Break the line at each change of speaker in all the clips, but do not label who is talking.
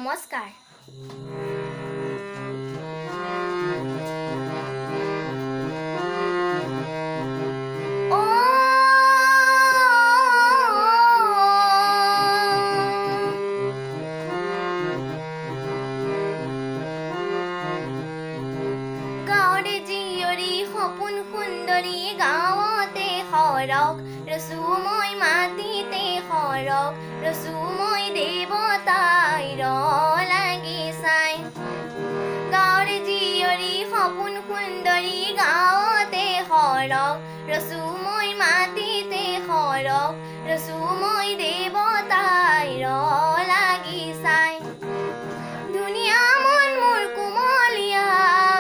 নমস্কাৰ। সপোন সুন্দৰী গাঁৱতে সৰক, ৰচু মই মাটিতে সৰক, ৰচু মই দেৱতাই লাগি চাই। গাঁৱৰ জীয়ৰী সপোন সুন্দৰী গাঁৱতে সৰক, ৰচু মই মাটিতে সৰক, ৰচু মই দেৱতাই লাগি চাই। ধুনীয়া মন মোৰ কোমলীয়া,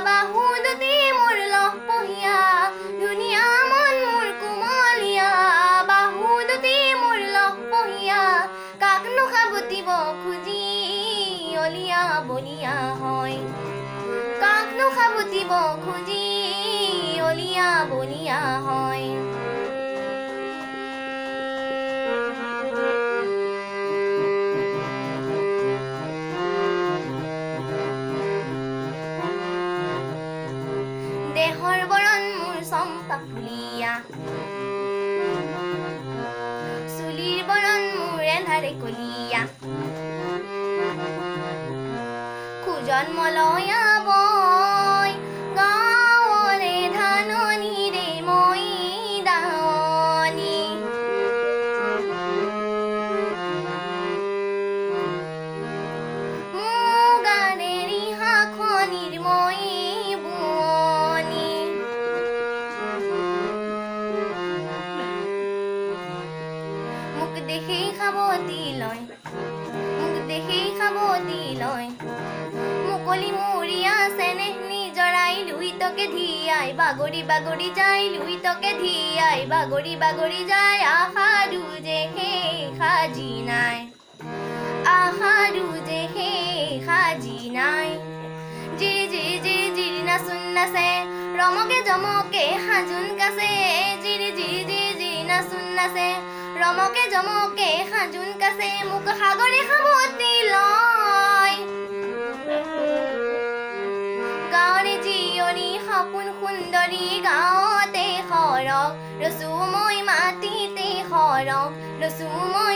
বাহুদুটি মোৰ লহপহীয়া, ধুনীয়া মন মোৰ কোমলীয়া, বাহুদুটি মোৰ লহপহীয়া, কাকনো সাবটিব খুজি অলিয়া বলিয়া হয়, কাকনো সাবটিব খুজি অলিয়া বলিয়া হয়। দেহৰ বৰণ মোৰ চম্পা ফুলীয়া, চুলিৰ বৰণ মোৰ এন্ধাৰে কলীয়া, খোজন মলয়া বয় গাঁৱৰে ধাননিৰে মই দাৱনী। মুগাৰে ৰিহাখনিৰ মই বোৱনী। মোক দেখি সাৱটি লয়, মোক দেখি সাৱটি লয়, মুকলি মূৰীয়া চেনেহ নিজৰাই লুইতকে ধিয়াই, বাগৰি বাগৰি যায় লুইতকে ধিয়াই, বাগৰি বাগৰি যায়, আশাৰো যে সেই সাজি নাই, আশাৰো যে সেই সাজি নাই। জিৰি জিৰি জিৰি জিৰি নাচোন নাচে, ৰমকে জমকে সাজোন কাছে, জিৰি জিৰি জিৰি জিৰি নাচোন নাচে, ৰমকে জমকে সাজোন কাছে, মোক সাগৰে সাৱটি লয়। গাঁৱৰে জীয়ৰী সপোন সুন্দৰী গাঁৱতে সৰক, ৰচু মই মাটিতে সৰক, ৰচু মই